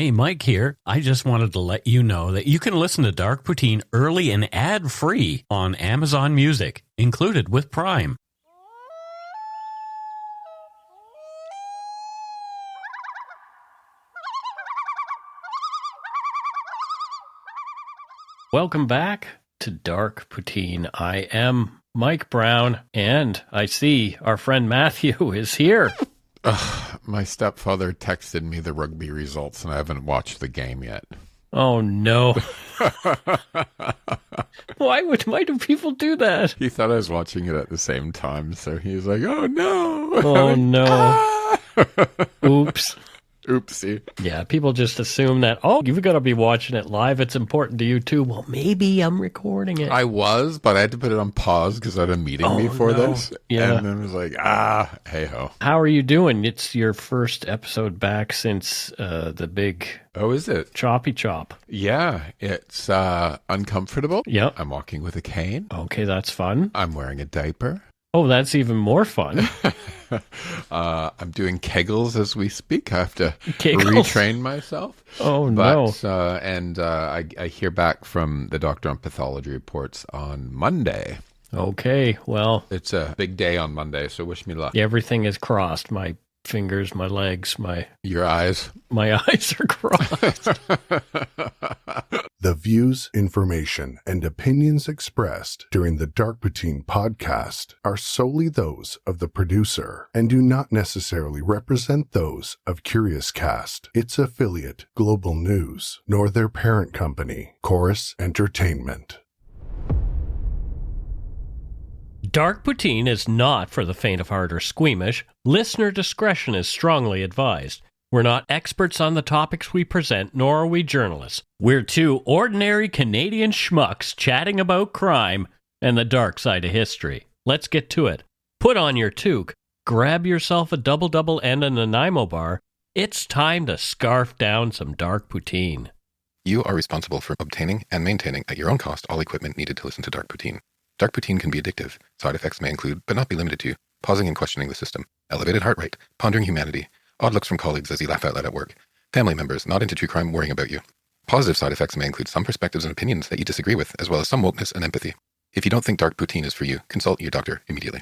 Hey, Mike here. I just wanted to let you know that you can listen to Dark Poutine early and ad-free on Amazon Music, included with Prime. Welcome back to Dark Poutine. I am Mike Brown, and I see our friend Matthew is here. My stepfather texted me the rugby results, and I haven't watched the game yet. Oh, no. Why do people do that? He thought I was watching it at the same time, so he was like, oh, no. Oh, no. Oops. Oopsie. Yeah, people just assume that, oh, you've got to be watching it live. It's important to you, too. Well, maybe I'm recording it. I was, but I had to put it on pause because I had a meeting before this. Yeah. And then it was like, hey-ho. How are you doing? It's your first episode back since the big... Oh, is it? Choppy chop. Yeah, it's uncomfortable. Yep. I'm walking with a cane. Okay, that's fun. I'm wearing a diaper. Oh, that's even more fun. I'm doing kegels as we speak. I have to Kegels? retrain myself. Oh, no. I hear back from the doctor on pathology reports on Monday. Okay, well... It's a big day on Monday, so wish me luck. Everything is crossed. My fingers, my legs, Your eyes. My eyes are crossed. The views, information, and opinions expressed during the Dark Poutine podcast are solely those of the producer and do not necessarily represent those of Curious Cast, its affiliate, Global News, nor their parent company, Chorus Entertainment. Dark Poutine is not for the faint of heart or squeamish. Listener discretion is strongly advised. We're not experts on the topics we present, nor are we journalists. We're two ordinary Canadian schmucks chatting about crime and the dark side of history. Let's get to it. Put on your toque, grab yourself a double-double and a Nanaimo bar. It's time to scarf down some Dark Poutine. You are responsible for obtaining and maintaining at your own cost all equipment needed to listen to Dark Poutine. Dark Poutine can be addictive. Side effects may include, but not be limited to, pausing and questioning the system, elevated heart rate, pondering humanity, odd looks from colleagues as you laugh out loud at work, family members not into true crime worrying about you. Positive side effects may include some perspectives and opinions that you disagree with, as well as some wokeness and empathy. If you don't think Dark Poutine is for you, consult your doctor immediately.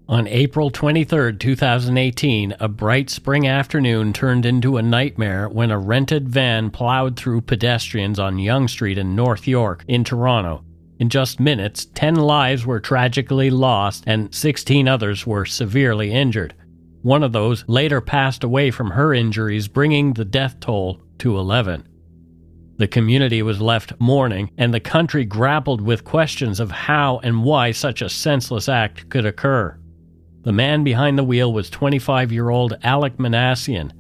On April 23, 2018, a bright spring afternoon turned into a nightmare when a rented van plowed through pedestrians on Yonge Street in North York, in Toronto. In just minutes, 10 lives were tragically lost and 16 others were severely injured. One of those later passed away from her injuries, bringing the death toll to 11. The community was left mourning, and the country grappled with questions of how and why such a senseless act could occur. The man behind the wheel was 25-year-old Alec Minassian,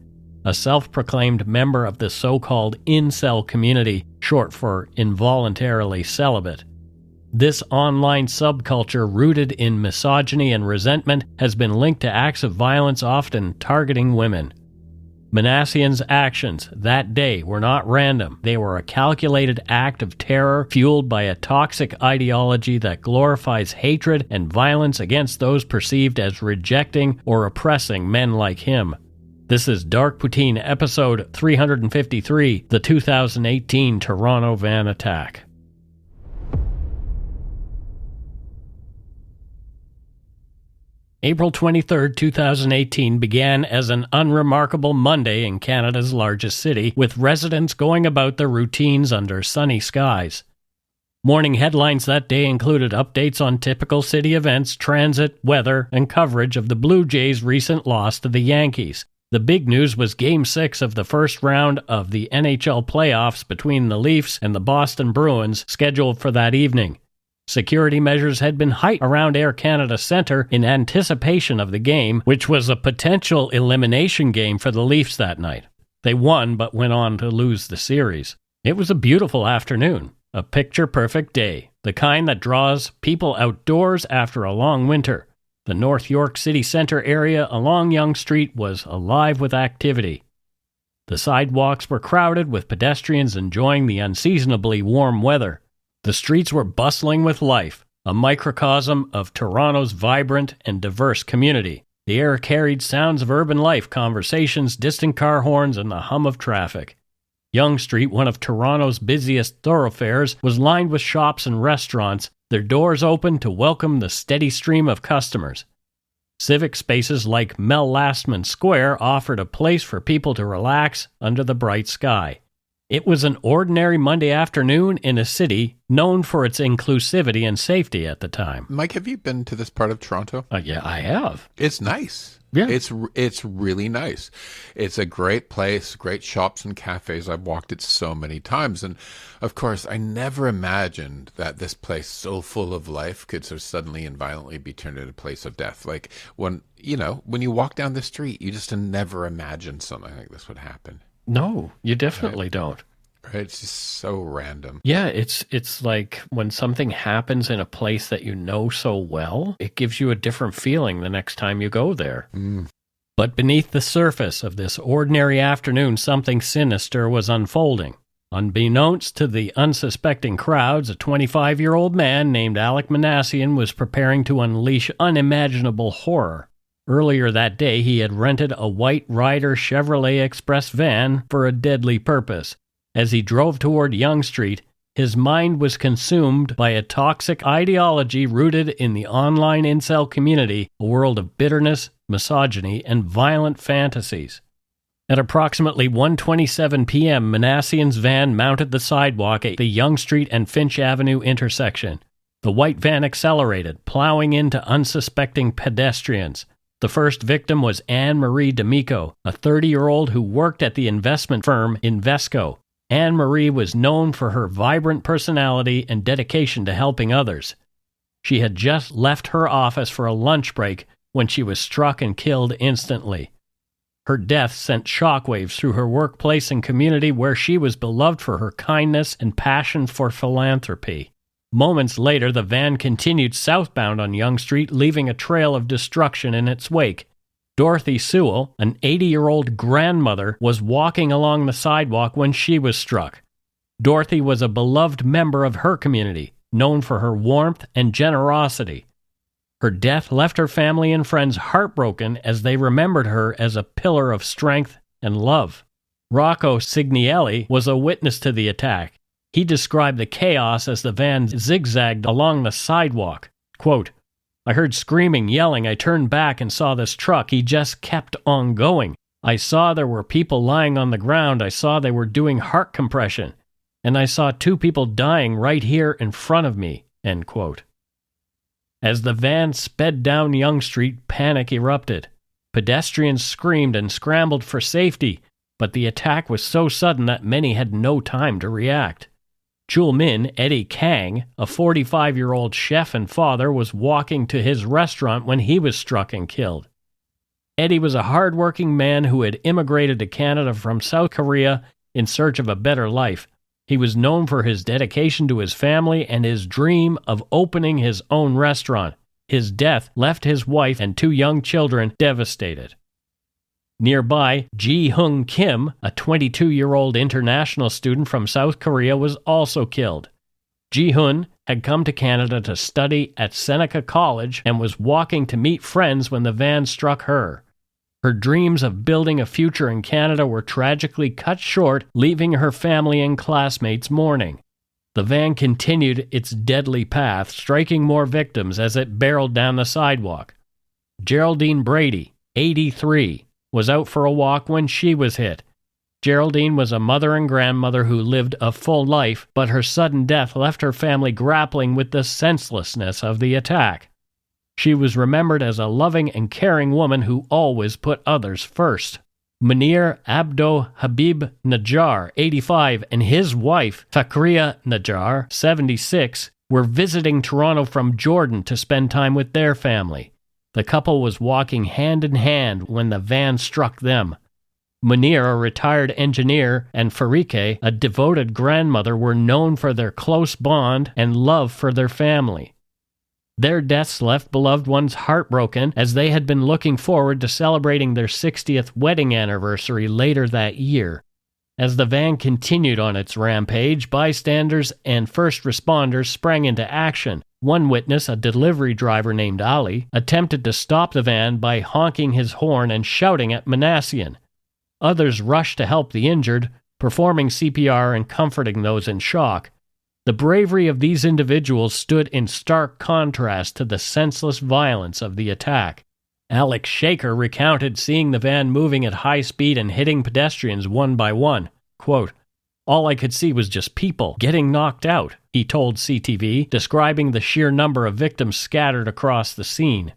a self-proclaimed member of the so-called incel community, short for involuntarily celibate. This online subculture, rooted in misogyny and resentment, has been linked to acts of violence often targeting women. Minassian's actions that day were not random. They were a calculated act of terror fueled by a toxic ideology that glorifies hatred and violence against those perceived as rejecting or oppressing men like him. This is Dark Poutine episode 353, the 2018 Toronto van attack. April 23, 2018 began as an unremarkable Monday in Canada's largest city, with residents going about their routines under sunny skies. Morning headlines that day included updates on typical city events, transit, weather, and coverage of the Blue Jays' recent loss to the Yankees. The big news was Game 6 of the first round of the NHL playoffs between the Leafs and the Boston Bruins scheduled for that evening. Security measures had been heightened around Air Canada Centre in anticipation of the game, which was a potential elimination game for the Leafs that night. They won, but went on to lose the series. It was a beautiful afternoon, a picture-perfect day, the kind that draws people outdoors after a long winter. The North York City Centre area along Yonge Street was alive with activity. The sidewalks were crowded with pedestrians enjoying the unseasonably warm weather. The streets were bustling with life, a microcosm of Toronto's vibrant and diverse community. The air carried sounds of urban life, conversations, distant car horns, and the hum of traffic. Yonge Street, one of Toronto's busiest thoroughfares, was lined with shops and restaurants, their doors open to welcome the steady stream of customers. Civic spaces like Mel Lastman Square offered a place for people to relax under the bright sky. It was an ordinary Monday afternoon in a city known for its inclusivity and safety at the time. Mike, have you been to this part of Toronto? Yeah, I have. It's nice. Yeah. It's really nice. It's a great place, great shops and cafes. I've walked it so many times. And of course, I never imagined that this place so full of life could so suddenly and violently be turned into a place of death. Like when you walk down the street, you just never imagine something like this would happen. No, you definitely don't. Right? It's just so random. Yeah, it's like when something happens in a place that you know so well, it gives you a different feeling the next time you go there. But beneath the surface of this ordinary afternoon, something sinister was unfolding. Unbeknownst to the unsuspecting crowds, a 25-year-old man named Alec Minassian was preparing to unleash unimaginable horror. Earlier that day, he had rented a white Ryder Chevrolet Express van for a deadly purpose. As he drove toward Yonge Street, his mind was consumed by a toxic ideology rooted in the online incel community, a world of bitterness, misogyny, and violent fantasies. At approximately 1:27 p.m., Minassian's van mounted the sidewalk at the Yonge Street and Finch Avenue intersection. The white van accelerated, plowing into unsuspecting pedestrians. The first victim was Anne-Marie D'Amico, a 30-year-old who worked at the investment firm Invesco. Anne-Marie was known for her vibrant personality and dedication to helping others. She had just left her office for a lunch break when she was struck and killed instantly. Her death sent shockwaves through her workplace and community where she was beloved for her kindness and passion for philanthropy. Moments later, the van continued southbound on Yonge Street, leaving a trail of destruction in its wake. Dorothy Sewell, an 80-year-old grandmother, was walking along the sidewalk when she was struck. Dorothy was a beloved member of her community, known for her warmth and generosity. Her death left her family and friends heartbroken as they remembered her as a pillar of strength and love. Rocco Signielli was a witness to the attack. He described the chaos as the van zigzagged along the sidewalk. Quote, "I heard screaming, yelling. I turned back and saw this truck. He just kept on going. I saw there were people lying on the ground. I saw they were doing heart compression. And I saw 2 people dying right here in front of me." End quote. As the van sped down Yonge Street, panic erupted. Pedestrians screamed and scrambled for safety, but the attack was so sudden that many had no time to react. Chul Min Eddie Kang, a 45-year-old chef and father, was walking to his restaurant when he was struck and killed. Eddie was a hard-working man who had immigrated to Canada from South Korea in search of a better life. He was known for his dedication to his family and his dream of opening his own restaurant. His death left his wife and 2 young children devastated. Nearby, Ji-Hung Kim, a 22-year-old international student from South Korea, was also killed. Ji-Hun had come to Canada to study at Seneca College and was walking to meet friends when the van struck her. Her dreams of building a future in Canada were tragically cut short, leaving her family and classmates mourning. The van continued its deadly path, striking more victims as it barreled down the sidewalk. Geraldine Brady, 83, was out for a walk when she was hit. Geraldine was a mother and grandmother who lived a full life, but her sudden death left her family grappling with the senselessness of the attack. She was remembered as a loving and caring woman who always put others first. Munir Abdo Habib Najjar, 85, and his wife, Fakria Najjar, 76, were visiting Toronto from Jordan to spend time with their family. The couple was walking hand in hand when the van struck them. Munir, a retired engineer, and Farike, a devoted grandmother, were known for their close bond and love for their family. Their deaths left beloved ones heartbroken, as they had been looking forward to celebrating their 60th wedding anniversary later that year. As the van continued on its rampage, bystanders and first responders sprang into action. One witness, a delivery driver named Ali, attempted to stop the van by honking his horn and shouting at Minassian. Others rushed to help the injured, performing CPR and comforting those in shock. The bravery of these individuals stood in stark contrast to the senseless violence of the attack. Alec Shaker recounted seeing the van moving at high speed and hitting pedestrians one by one. Quote, "All I could see was just people getting knocked out," he told CTV, describing the sheer number of victims scattered across the scene.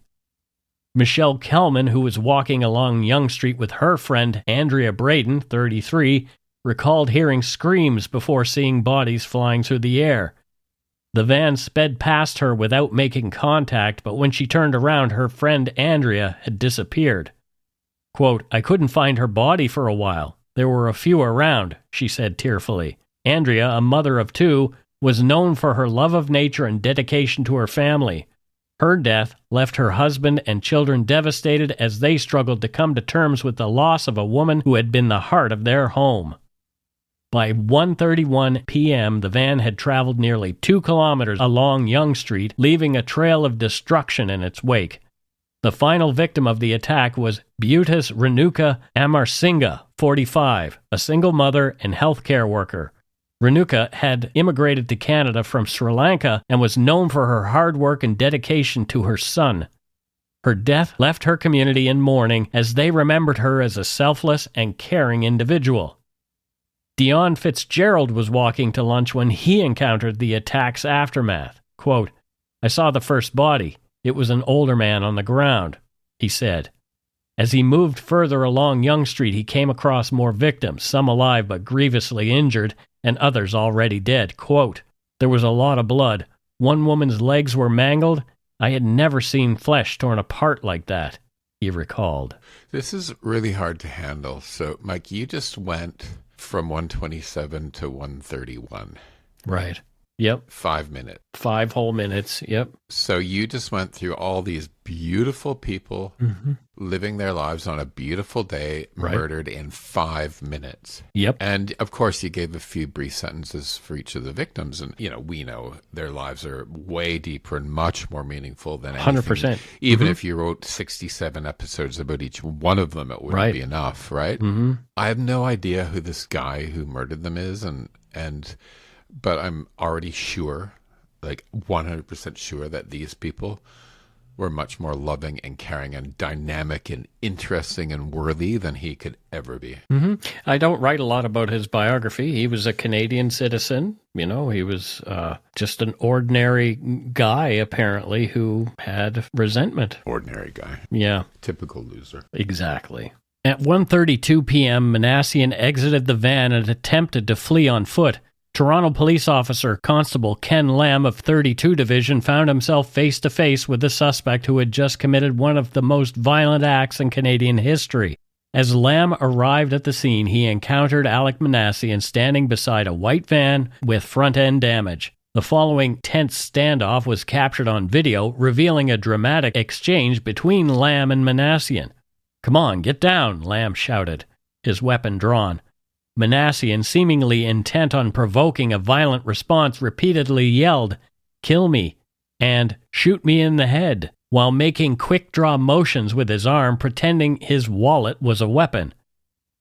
Michelle Kelman, who was walking along Yonge Street with her friend Andrea Braden, 33, recalled hearing screams before seeing bodies flying through the air. The van sped past her without making contact, but when she turned around, her friend Andrea had disappeared. Quote, "I couldn't find her body for a while. There were a few around," she said tearfully. Andrea, a mother of two, was known for her love of nature and dedication to her family. Her death left her husband and children devastated as they struggled to come to terms with the loss of a woman who had been the heart of their home. By 1:31 p.m., the van had traveled nearly 2 kilometers along Yonge Street, leaving a trail of destruction in its wake. The final victim of the attack was Butis Renuka Amarsinga, 45, a single mother and healthcare worker. Renuka had immigrated to Canada from Sri Lanka and was known for her hard work and dedication to her son. Her death left her community in mourning as they remembered her as a selfless and caring individual. Dion Fitzgerald was walking to lunch when he encountered the attack's aftermath. Quote, "I saw the first body. It was an older man on the ground," he said. As he moved further along Yonge Street, he came across more victims, some alive but grievously injured, and others already dead. Quote, "There was a lot of blood. One woman's legs were mangled. I had never seen flesh torn apart like that," he recalled. This is really hard to handle. So, Mike, you just went from 127 to 131. Right. Yep. 5 minutes. 5 whole minutes. Yep. So you just went through all these beautiful people living their lives on a beautiful day, murdered in 5 minutes. Yep. And of course, you gave a few brief sentences for each of the victims. And, we know their lives are way deeper and much more meaningful than anything. 100%. Even if you wrote 67 episodes about each one of them, it wouldn't be enough, right? Mm-hmm. I have no idea who this guy who murdered them is. But I'm already sure, like 100% sure, that these people were much more loving and caring and dynamic and interesting and worthy than he could ever be. Mm-hmm. I don't write a lot about his biography. He was a Canadian citizen. He was just an ordinary guy, apparently, who had resentment. Ordinary guy. Yeah. Typical loser. Exactly. At 1:32 p.m., Minassian exited the van and attempted to flee on foot. Toronto police officer Constable Ken Lamb of 32 Division found himself face-to-face with the suspect who had just committed one of the most violent acts in Canadian history. As Lamb arrived at the scene, he encountered Alec Minassian standing beside a white van with front-end damage. The following tense standoff was captured on video, revealing a dramatic exchange between Lamb and Minassian. "Come on, get down," Lamb shouted, his weapon drawn. Minassian, seemingly intent on provoking a violent response, repeatedly yelled, "Kill me," and "Shoot me in the head," while making quick-draw motions with his arm, pretending his wallet was a weapon.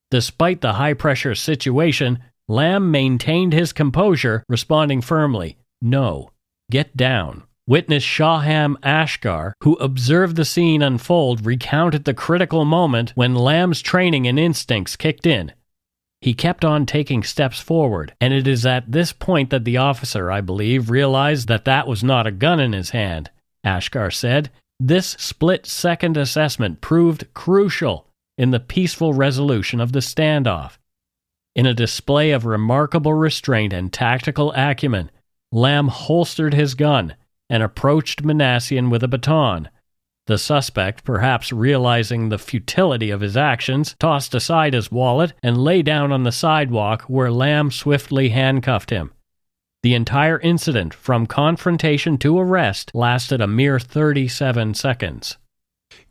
Despite the high-pressure situation, Lamb maintained his composure, responding firmly, "No, get down." Witness Shaham Ashgar, who observed the scene unfold, recounted the critical moment when Lamb's training and instincts kicked in. He kept on taking steps forward, and it is at this point that the officer, I believe, realized that was not a gun in his hand, Ashgar said. This split-second assessment proved crucial. in the peaceful resolution of the standoff. In a display of remarkable restraint and tactical acumen, Lamb holstered his gun and approached Minassian with a baton. The suspect, perhaps realizing the futility of his actions, tossed aside his wallet and lay down on the sidewalk where Lamb swiftly handcuffed him. The entire incident, from confrontation to arrest, lasted a mere 37 seconds.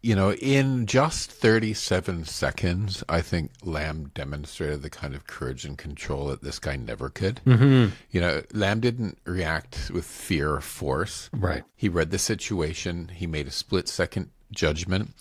You know, in just 37 seconds, I think Lamb demonstrated the kind of courage and control that this guy never could. Mm-hmm. You know, Lamb didn't react with fear or force. Right. He read the situation, he made a split-second judgment,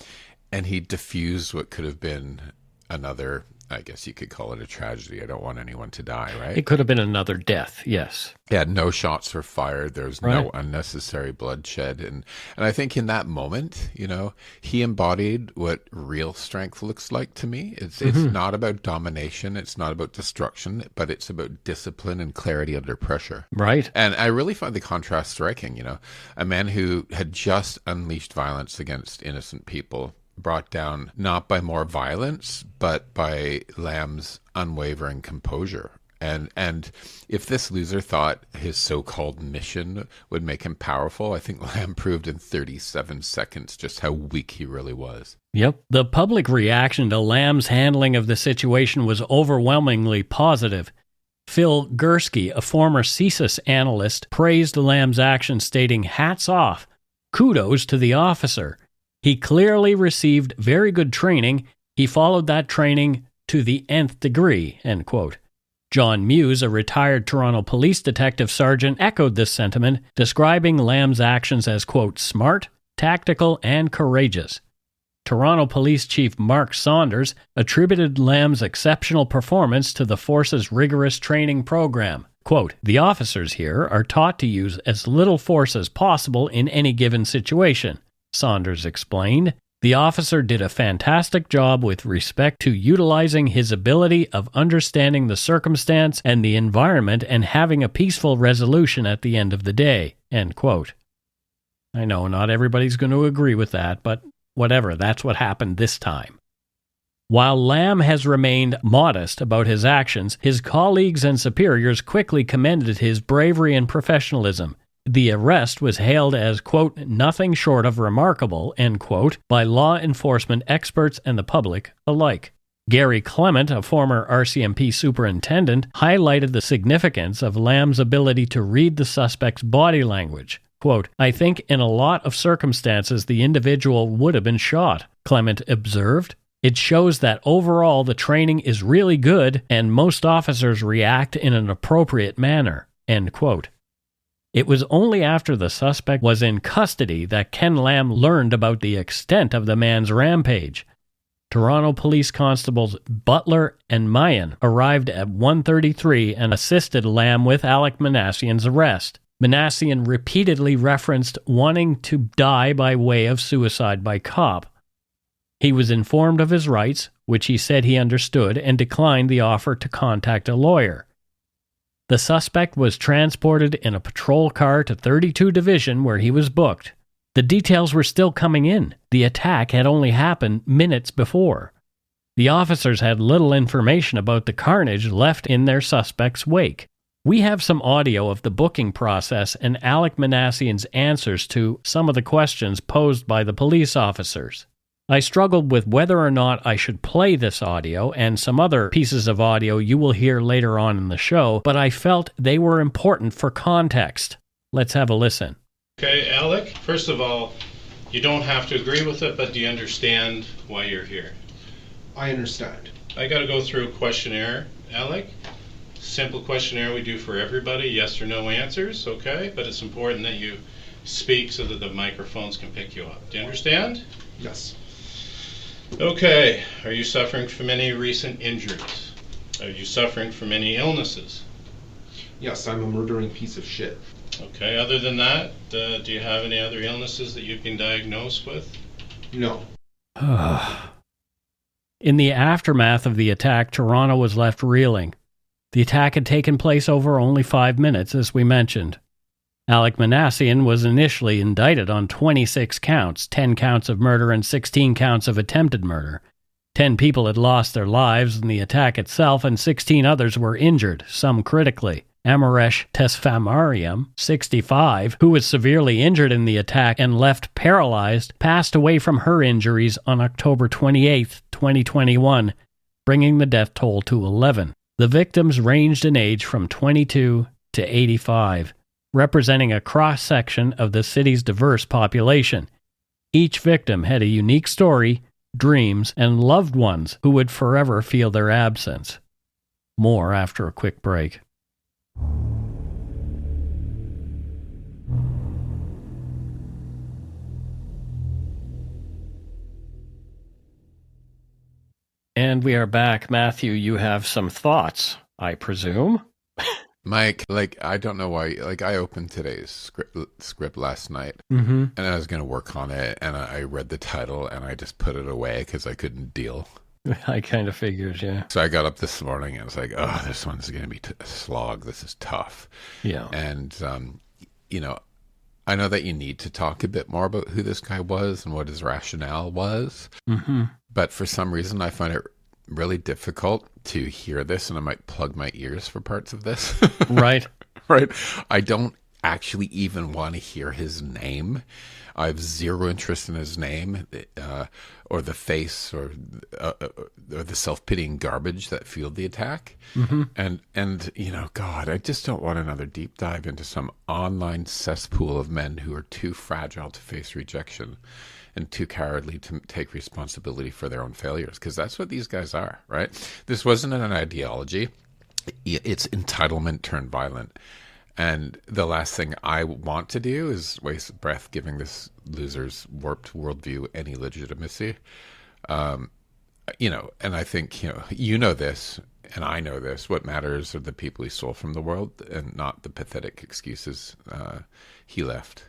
and he diffused what could have been another, I guess you could call it a tragedy. I don't want anyone to die, right? It could have been another death, yes. Yeah, no shots were fired. There's Right. no unnecessary bloodshed. And I think in that moment, you know, he embodied what real strength looks like to me. It's not about domination. It's not about destruction, but it's about discipline and clarity under pressure. Right. And I really find the contrast striking, you know, a man who had just unleashed violence against innocent people, brought down not by more violence, but by Lamb's unwavering composure. And if this loser thought his so-called mission would make him powerful, I think Lamb proved in 37 seconds just how weak he really was. Yep. The public reaction to Lamb's handling of the situation was overwhelmingly positive. Phil Gursky, a former CSIS analyst, praised Lamb's action, stating, "Hats off. Kudos to the officer. He clearly received very good training. He followed that training to the nth degree," end quote. John Muse, a retired Toronto police detective sergeant, echoed this sentiment, describing Lamb's actions as, quote, "smart, tactical, and courageous." Toronto Police Chief Mark Saunders attributed Lamb's exceptional performance to the force's rigorous training program. Quote, "The officers here are taught to use as little force as possible in any given situation," Saunders explained. "The officer did a fantastic job with respect to utilizing his ability of understanding the circumstance and the environment and having a peaceful resolution at the end of the day," end quote. I know not everybody's going to agree with that, but whatever, that's what happened this time. While Lamb has remained modest about his actions, his colleagues and superiors quickly commended his bravery and professionalism. The arrest was hailed as, quote, "nothing short of remarkable," end quote, by law enforcement experts and the public alike. Gary Clement, a former RCMP superintendent, highlighted the significance of Lamb's ability to read the suspect's body language. Quote, "I think in a lot of circumstances the individual would have been shot," Clement observed. "It shows that overall the training is really good and most officers react in an appropriate manner," end quote. It was only after the suspect was in custody that Ken Lamb learned about the extent of the man's rampage. Toronto Police Constables Butler and Mayan arrived at 1:33 and assisted Lamb with Alec Minassian's arrest. Minassian repeatedly referenced wanting to die by way of suicide by cop. He was informed of his rights, which he said he understood, and declined the offer to contact a lawyer. The suspect was transported in a patrol car to 32 Division where he was booked. The details were still coming in. The attack had only happened minutes before. The officers had little information about the carnage left in their suspect's wake. We have some audio of the booking process and Alec Minassian's answers to some of the questions posed by the police officers. I struggled with whether or not I should play this audio and some other pieces of audio you will hear later on in the show, but I felt they were important for context. Let's have a listen. Okay, Alec, first of all, you don't have to agree with it, but do you understand why you're here? I understand. I got to go through a questionnaire, Alec. Simple questionnaire we do for everybody, yes or no answers, okay? But it's important that you speak so that the microphones can pick you up. Do you understand? Yes. Okay, are you suffering from any recent injuries? Are you suffering from any illnesses? Yes, I'm a murdering piece of shit. Okay, other than that, do you have any other illnesses that you've been diagnosed with? No. In the aftermath of the attack, Toronto was left reeling. The attack had taken place over only 5 minutes, as we mentioned. Alec Minassian was initially indicted on 26 counts, 10 counts of murder and 16 counts of attempted murder. 10 people had lost their lives in the attack itself, and 16 others were injured, some critically. Amaresh Tesfamariam, 65, who was severely injured in the attack and left paralyzed, passed away from her injuries on October 28, 2021, bringing the death toll to 11. The victims ranged in age from 22 to 85, representing a cross-section of the city's diverse population. Each victim had a unique story, dreams, and loved ones who would forever feel their absence. More after a quick break. And we are back. Matthew, you have some thoughts, I presume? Mike, I don't know why, I opened today's script last night, Mm-hmm. and I was going to work on it, and I read the title, and I just put it away because I couldn't deal. I kind of figured, yeah. So I got up this morning, and I was like, oh, this one's going to be a slog. This is tough. Yeah. And, I know that you need to talk a bit more about who this guy was and what his rationale was, Mm-hmm. but for some reason I find it really difficult to hear this, and I might plug my ears for parts of this. Right. Right. I don't actually even want to hear his name. I have zero interest in his name, or the face, or the self-pitying garbage that fueled the attack. Mm-hmm. And God, I just don't want another deep dive into some online cesspool of men who are too fragile to face rejection and too cowardly to take responsibility for their own failures, because that's what these guys are, right? This wasn't an ideology. It's entitlement turned violent. And the last thing I want to do is waste breath giving this loser's warped worldview any legitimacy. And I think, you know this, and I know this. What matters are the people he stole from the world, and not the pathetic excuses he left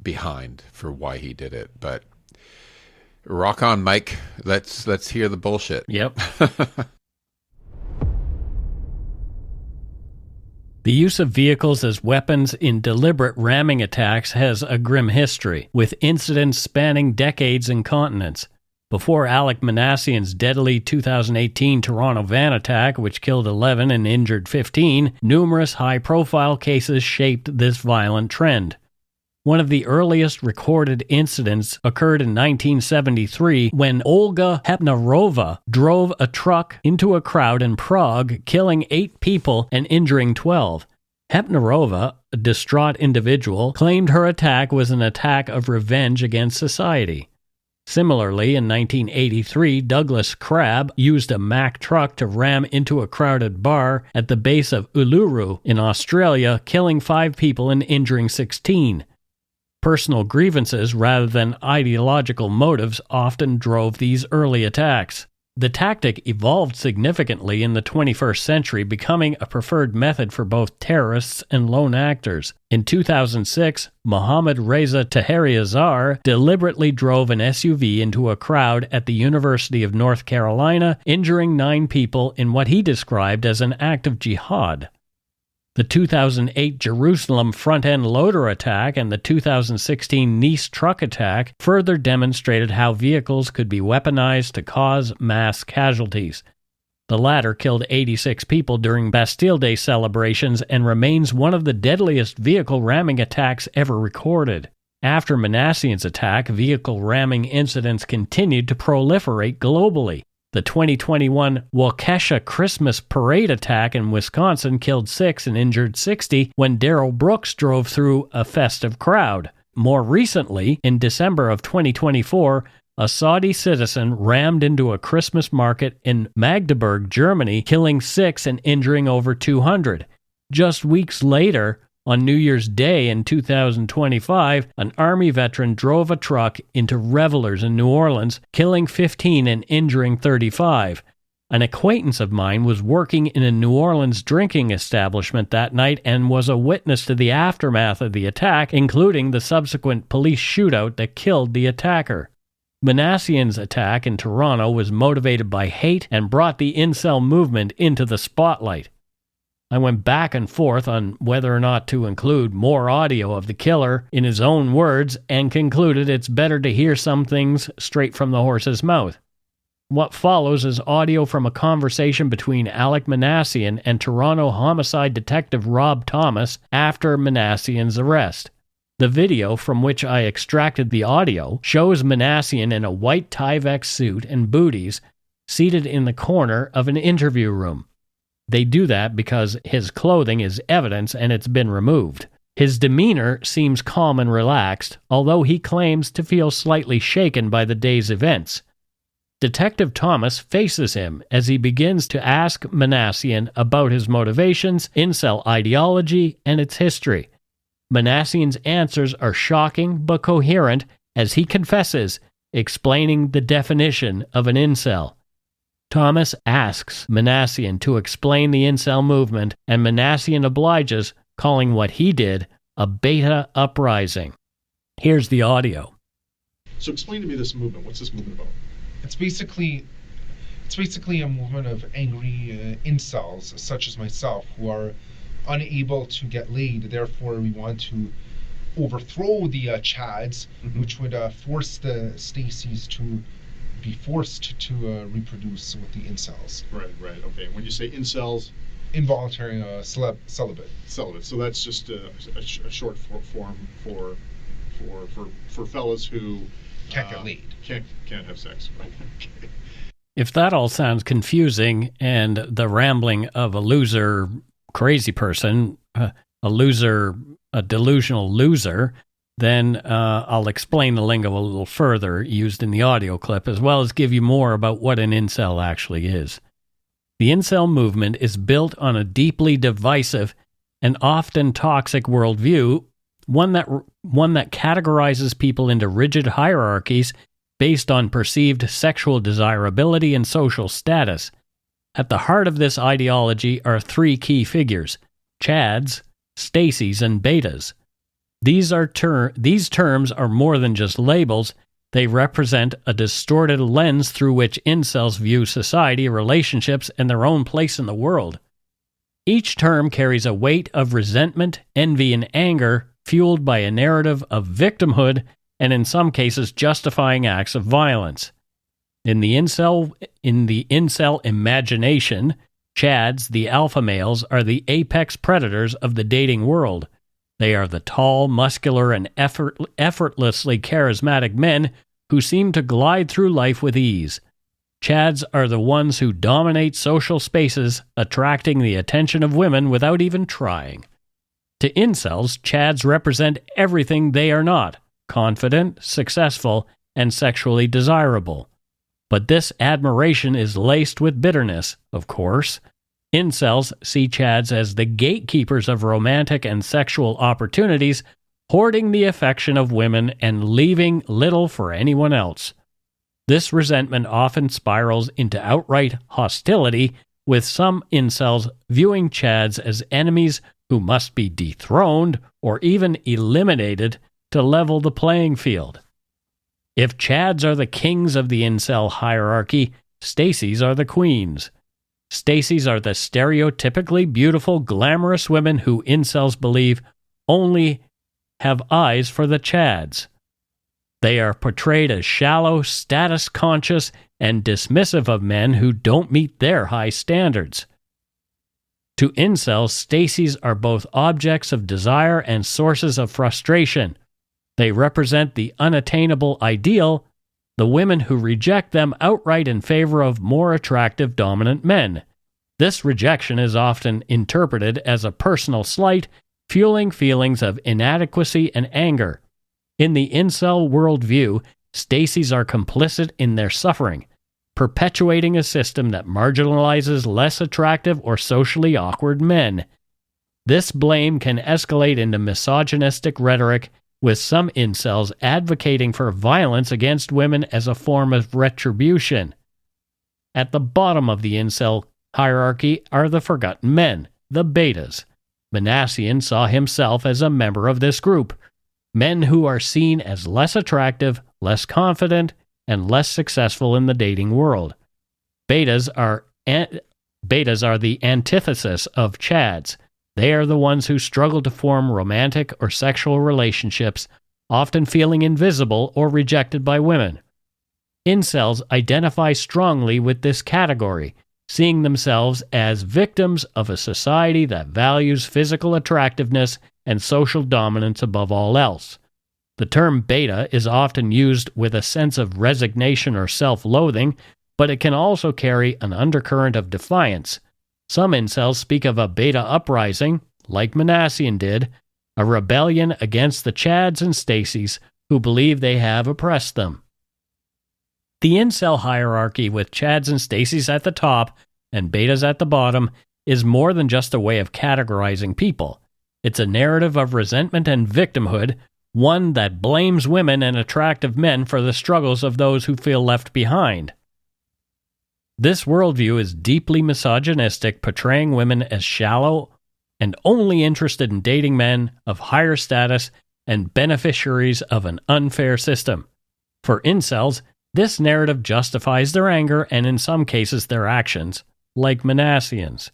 behind for why he did it. But rock on, Mike. Let's hear the bullshit. Yep. The use of vehicles as weapons in deliberate ramming attacks has a grim history, with incidents spanning decades and continents. Before Alec Minassian's deadly 2018 Toronto van attack, which killed 11 and injured 15, numerous high-profile cases shaped this violent trend. One of the earliest recorded incidents occurred in 1973 when Olga Hepnarova drove a truck into a crowd in Prague, killing 8 people and injuring 12. Hepnarova, a distraught individual, claimed her attack was an attack of revenge against society. Similarly, in 1983, Douglas Crabb used a Mack truck to ram into a crowded bar at the base of Uluru in Australia, killing 5 people and injuring 16. Personal grievances rather than ideological motives often drove these early attacks. The tactic evolved significantly in the 21st century, becoming a preferred method for both terrorists and lone actors. In 2006, Mohammad Reza Taheriazar deliberately drove an SUV into a crowd at the University of North Carolina, injuring 9 people in what he described as an act of jihad. The 2008 Jerusalem front-end loader attack and the 2016 Nice truck attack further demonstrated how vehicles could be weaponized to cause mass casualties. The latter killed 86 people during Bastille Day celebrations and remains one of the deadliest vehicle ramming attacks ever recorded. After Minassian's attack, vehicle ramming incidents continued to proliferate globally. The 2021 Waukesha Christmas parade attack in Wisconsin killed 6 and injured 60 when Darrell Brooks drove through a festive crowd. More recently, in December of 2024, a Saudi citizen rammed into a Christmas market in Magdeburg, Germany, killing 6 and injuring over 200. Just weeks later, on New Year's Day in 2025, an Army veteran drove a truck into revelers in New Orleans, killing 15 and injuring 35. An acquaintance of mine was working in a New Orleans drinking establishment that night and was a witness to the aftermath of the attack, including the subsequent police shootout that killed the attacker. Minassian's attack in Toronto was motivated by hate and brought the incel movement into the spotlight. I went back and forth on whether or not to include more audio of the killer in his own words and concluded it's better to hear some things straight from the horse's mouth. What follows is audio from a conversation between Alec Minassian and Toronto homicide detective Rob Thomas after Minassian's arrest. The video, from which I extracted the audio, shows Minassian in a white Tyvek suit and booties, seated in the corner of an interview room. They do that because his clothing is evidence and it's been removed. His demeanor seems calm and relaxed, although he claims to feel slightly shaken by the day's events. Detective Thomas faces him as he begins to ask Minassian about his motivations, incel ideology, and its history. Minassian's answers are shocking but coherent as he confesses, explaining the definition of an incel. Thomas asks Minassian to explain the incel movement, and Minassian obliges, calling what he did a beta uprising. Here's the audio. So explain to me this movement. What's this movement about? It's basically a movement of angry incels, such as myself, who are unable to get laid. Therefore, we want to overthrow the Chads, which would force the Stacys to be forced to reproduce with the incels. Right, okay. When you say incels? Involuntary celibate. Celibate. So that's just a short form for fellas who can't get laid. Can't have sex. Right. Okay. If that all sounds confusing and the rambling of a loser, crazy person, a delusional loser, then I'll explain the lingo a little further used in the audio clip, as well as give you more about what an incel actually is. The incel movement is built on a deeply divisive and often toxic worldview, one that categorizes people into rigid hierarchies based on perceived sexual desirability and social status. At the heart of this ideology are three key figures: Chads, Stacys, and Betas. These terms are more than just labels. They represent a distorted lens through which incels view society, relationships, and their own place in the world. Each term carries a weight of resentment, envy, and anger, fueled by a narrative of victimhood and in some cases justifying acts of violence. In the incel imagination, Chads, the alpha males, are the apex predators of the dating world. They are the tall, muscular, and effortlessly charismatic men who seem to glide through life with ease. Chads are the ones who dominate social spaces, attracting the attention of women without even trying. To incels, Chads represent everything they are not: confident, successful, and sexually desirable. But this admiration is laced with bitterness, of course. Incels see Chads as the gatekeepers of romantic and sexual opportunities, hoarding the affection of women and leaving little for anyone else. This resentment often spirals into outright hostility, with some incels viewing Chads as enemies who must be dethroned or even eliminated to level the playing field. If Chads are the kings of the incel hierarchy, Stacys are the queens. Stacys are the stereotypically beautiful, glamorous women who incels believe only have eyes for the Chads. They are portrayed as shallow, status-conscious, and dismissive of men who don't meet their high standards. To incels, Stacys are both objects of desire and sources of frustration. They represent the unattainable ideal, the women who reject them outright in favor of more attractive dominant men. This rejection is often interpreted as a personal slight, fueling feelings of inadequacy and anger. In the incel worldview, Stacys are complicit in their suffering, perpetuating a system that marginalizes less attractive or socially awkward men. This blame can escalate into misogynistic rhetoric, with some incels advocating for violence against women as a form of retribution. At the bottom of the incel hierarchy are the forgotten men, the betas. Minassian saw himself as a member of this group, men who are seen as less attractive, less confident, and less successful in the dating world. Betas are the antithesis of Chads. They are the ones who struggle to form romantic or sexual relationships, often feeling invisible or rejected by women. Incels identify strongly with this category, seeing themselves as victims of a society that values physical attractiveness and social dominance above all else. The term beta is often used with a sense of resignation or self-loathing, but it can also carry an undercurrent of defiance. Some incels speak of a beta uprising, like Minassian did, a rebellion against the Chads and Stacys who believe they have oppressed them. The incel hierarchy with Chads and Stacys at the top and betas at the bottom is more than just a way of categorizing people. It's a narrative of resentment and victimhood, one that blames women and attractive men for the struggles of those who feel left behind. This worldview is deeply misogynistic, portraying women as shallow and only interested in dating men of higher status and beneficiaries of an unfair system. For incels, this narrative justifies their anger and in some cases their actions, like Minassian's.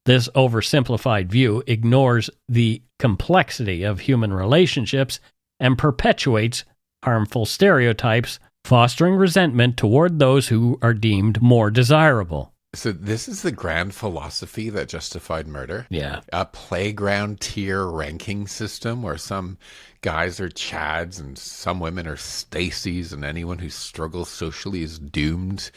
This oversimplified view ignores the complexity of human relationships and perpetuates harmful stereotypes, fostering resentment toward those who are deemed more desirable. So this is the grand philosophy that justified murder? Yeah. A playground tier ranking system where some guys are Chads and some women are Stacys, and anyone who struggles socially is doomed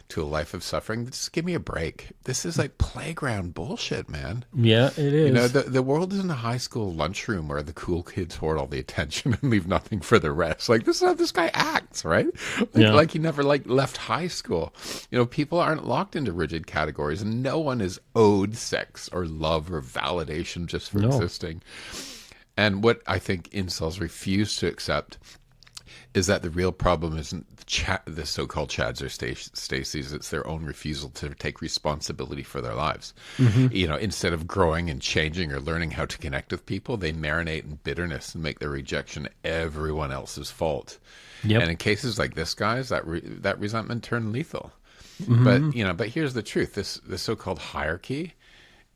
to a life of suffering. Just give me a break. This is like playground bullshit, man. Yeah, it is. You know, the world isn't a high school lunchroom where the cool kids hoard all the attention and leave nothing for the rest. Like, this is how this guy acts, right? Like he never left high school. You know, people aren't locked into rigid categories, and no one is owed sex or love or validation just for existing. And what I think incels refuse to accept is that the real problem isn't the so-called Chads or Stacys. It's their own refusal to take responsibility for their lives. Mm-hmm. You know, instead of growing and changing or learning how to connect with people, they marinate in bitterness and make their rejection everyone else's fault. Yep. And in cases like this, guys, that resentment turned lethal. Mm-hmm. But here's the truth: this so-called hierarchy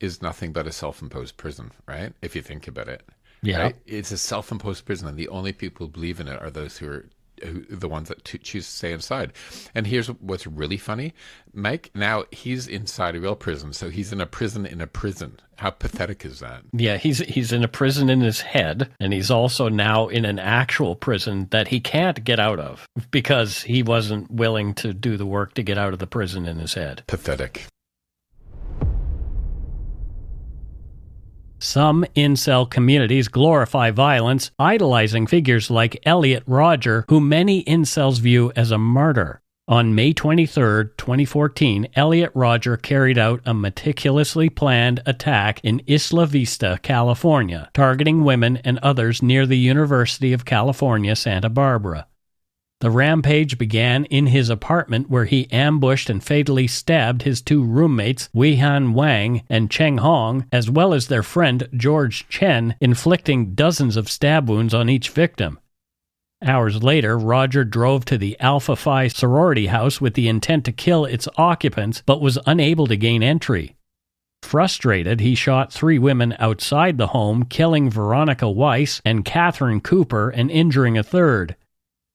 is nothing but a self-imposed prison, right? If you think about it. Yeah, right? It's a self-imposed prison, and the only people who believe in it are those who the ones that choose to stay inside. And here's what's really funny. Mike, now he's inside a real prison, so he's in a prison in a prison. How pathetic is that? Yeah, he's in a prison in his head, and he's also now in an actual prison that he can't get out of because he wasn't willing to do the work to get out of the prison in his head. Pathetic. Some incel communities glorify violence, idolizing figures like Elliot Rodger, who many incels view as a martyr. On May 23, 2014, Elliot Rodger carried out a meticulously planned attack in Isla Vista, California, targeting women and others near the University of California, Santa Barbara. The rampage began in his apartment, where he ambushed and fatally stabbed his two roommates, Weihan Wang and Cheng Hong, as well as their friend George Chen, inflicting dozens of stab wounds on each victim. Hours later, Rodger drove to the Alpha Phi sorority house with the intent to kill its occupants, but was unable to gain entry. Frustrated, he shot 3 women outside the home, killing Veronica Weiss and Catherine Cooper and injuring a third.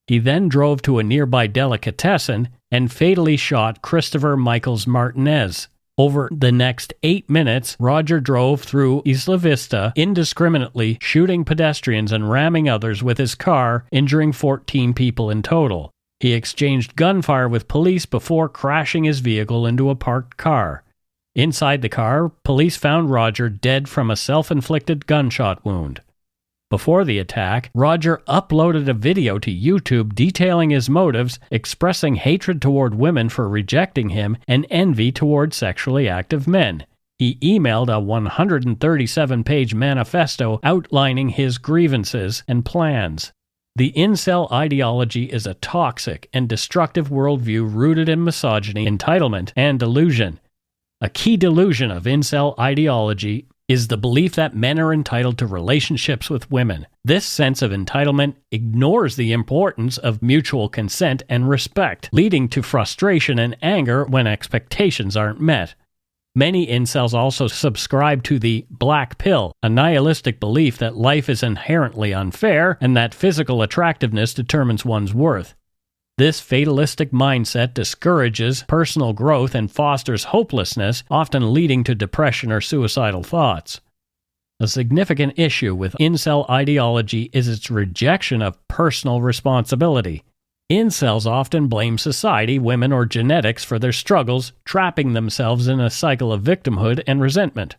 He then drove to a nearby delicatessen and fatally shot Christopher Michaels Martinez. Over the next 8 minutes, Rodger drove through Isla Vista indiscriminately, shooting pedestrians and ramming others with his car, injuring 14 people in total. He exchanged gunfire with police before crashing his vehicle into a parked car. Inside the car, police found Rodger dead from a self-inflicted gunshot wound. Before the attack, Rodger uploaded a video to YouTube detailing his motives, expressing hatred toward women for rejecting him and envy toward sexually active men. He emailed a 137-page manifesto outlining his grievances and plans. The incel ideology is a toxic and destructive worldview rooted in misogyny, entitlement, and delusion. A key delusion of incel ideology is the belief that men are entitled to relationships with women. This sense of entitlement ignores the importance of mutual consent and respect, leading to frustration and anger when expectations aren't met. Many incels also subscribe to the black pill, a nihilistic belief that life is inherently unfair and that physical attractiveness determines one's worth. This fatalistic mindset discourages personal growth and fosters hopelessness, often leading to depression or suicidal thoughts. A significant issue with incel ideology is its rejection of personal responsibility. Incels often blame society, women, or genetics for their struggles, trapping themselves in a cycle of victimhood and resentment.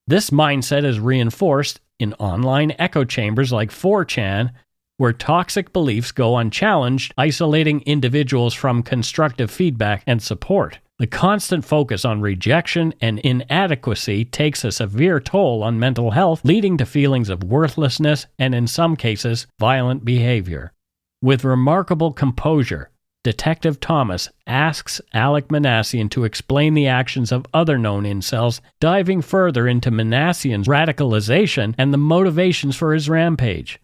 This mindset is reinforced in online echo chambers like 4chan, where toxic beliefs go unchallenged, isolating individuals from constructive feedback and support. The constant focus on rejection and inadequacy takes a severe toll on mental health, leading to feelings of worthlessness and, in some cases, violent behavior. With remarkable composure, Detective Thomas asks Alec Minassian to explain the actions of other known incels, diving further into Minassian's radicalization and the motivations for his rampage.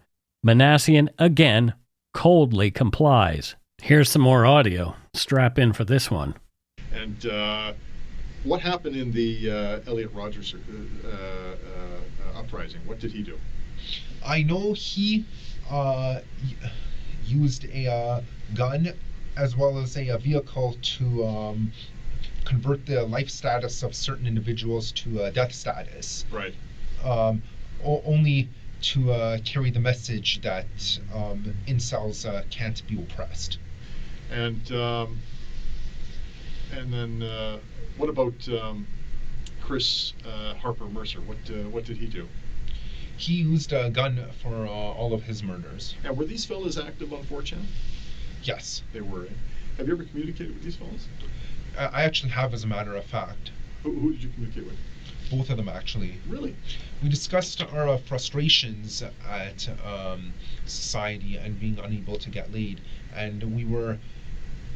Minassian, again, coldly complies. Here's some more audio. Strap in for this one. And what happened in the Elliot Rogers uprising? What did he do? I know he used a gun as well as a vehicle to convert the life status of certain individuals to death status. Right. Only to carry the message that incels can't be oppressed. And then what about Chris Harper Mercer? What did he do? He used a gun for all of his murders. And were these fellas active on 4chan? Yes. They were. Have you ever communicated with these fellas? I actually have, as a matter of fact. Who did you communicate with? Both of them, actually. Really? We discussed our frustrations at society and being unable to get laid, and we were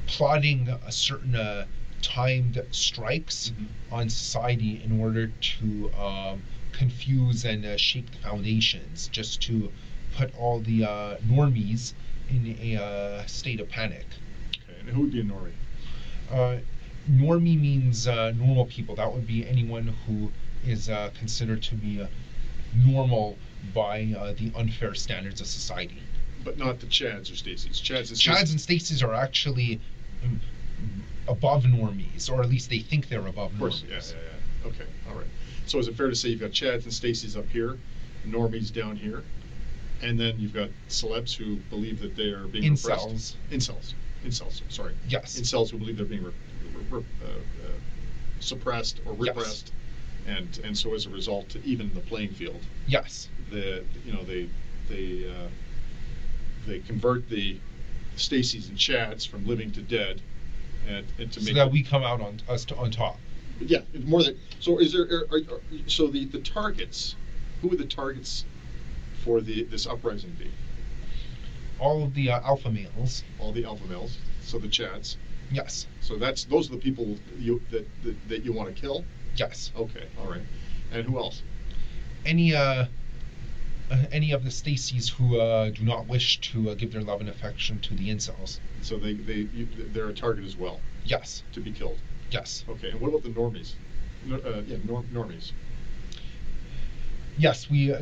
plotting a certain timed strikes on society in order to confuse and shake the foundations, just to put all the normies in a state of panic. Okay, and who would be a normie? Normie means normal people. That would be anyone who is considered to be normal by the unfair standards of society. But not the Chads or Stacys. Chads and Stacys are actually above normies, or at least they think they're above normies. Of course, yeah. Okay, all right. So is it fair to say you've got Chads and Stacys up here, normies down here, and then you've got celebs who believe that they are being repressed? Incels, sorry. Yes. Incels who believe they're being suppressed or repressed, yes. And so as a result, to even the playing field. Yes. They convert the Stacys and Chads from living to dead, and to make so that we come out on top. Yeah, more than so. Is there so the targets? Who would the targets for this uprising be? All of the alpha males. All the alpha males. So the Chads. Yes. So those are the people that you want to kill. Yes. Okay. All right. And who else? Any of the Stacys who do not wish to give their love and affection to the incels. So they're a target as well. Yes. To be killed. Yes. Okay. And what about the normies? Normies. Yes, we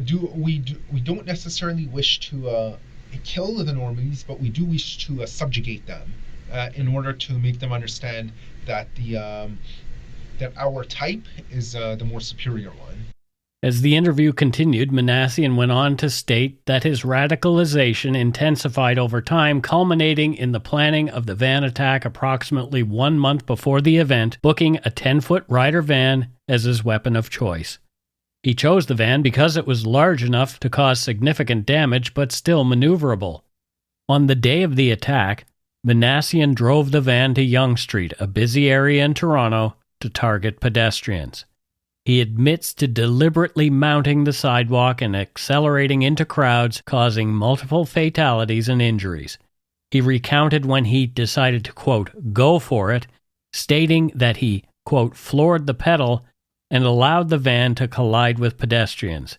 don't necessarily wish to kill the normies, but we do wish to subjugate them in order to make them understand that that our type is the more superior one. As the interview continued, Minassian went on to state that his radicalization intensified over time, culminating in the planning of the van attack approximately 1 month before the event, booking a 10-foot Ryder van as his weapon of choice. He chose the van because it was large enough to cause significant damage but still maneuverable. On the day of the attack, Minassian drove the van to Yonge Street, a busy area in Toronto, to target pedestrians. He admits to deliberately mounting the sidewalk and accelerating into crowds, causing multiple fatalities and injuries. He recounted when he decided to, quote, go for it, stating that he, quote, floored the pedal and allowed the van to collide with pedestrians.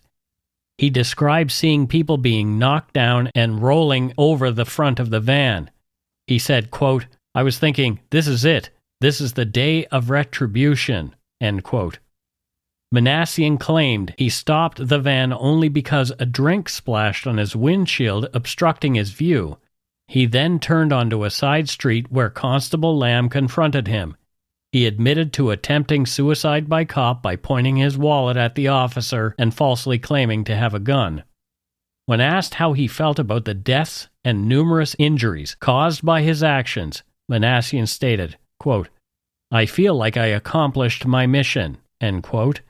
He described seeing people being knocked down and rolling over the front of the van. He said, quote, I was thinking, this is it. This is the day of retribution, end quote. Minassian claimed he stopped the van only because a drink splashed on his windshield, obstructing his view. He then turned onto a side street where Constable Lamb confronted him. He admitted to attempting suicide by cop by pointing his wallet at the officer and falsely claiming to have a gun. When asked how he felt about the deaths and numerous injuries caused by his actions, Minassian stated, quote, "I feel like I accomplished my mission," end quote.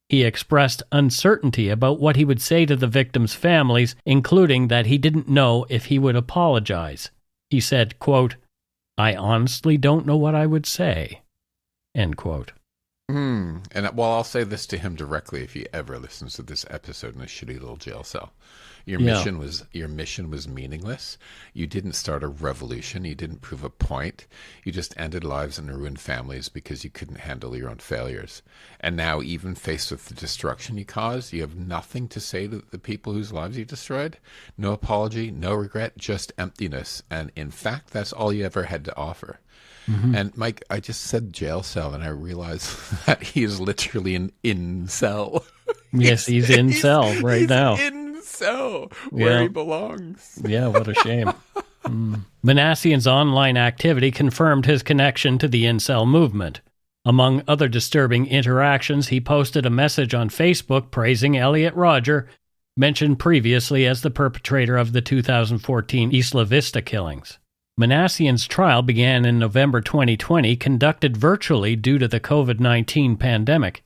He expressed uncertainty about what he would say to the victims' families, including that he didn't know if he would apologize. He said, quote, "I honestly don't know what I would say," end quote. And well, I'll say this to him directly if he ever listens to this episode in a shitty little jail cell. Your mission was meaningless. You didn't start a revolution. You didn't prove a point. You just ended lives and ruined families because you couldn't handle your own failures. And now, even faced with the destruction you caused, you have nothing to say to the people whose lives you destroyed. No apology, no regret, just emptiness. And in fact, that's all you ever had to offer. Mm-hmm. And Mike, I just said jail cell, and I realized that he is literally an incel. Yes, he's incel right now. Incel, where he belongs. Yeah, what a shame. Minassian's online activity confirmed his connection to the incel movement. Among other disturbing interactions, he posted a message on Facebook praising Elliot Rodger, mentioned previously as the perpetrator of the 2014 Isla Vista killings. Minassian's trial began in November 2020, conducted virtually due to the COVID-19 pandemic.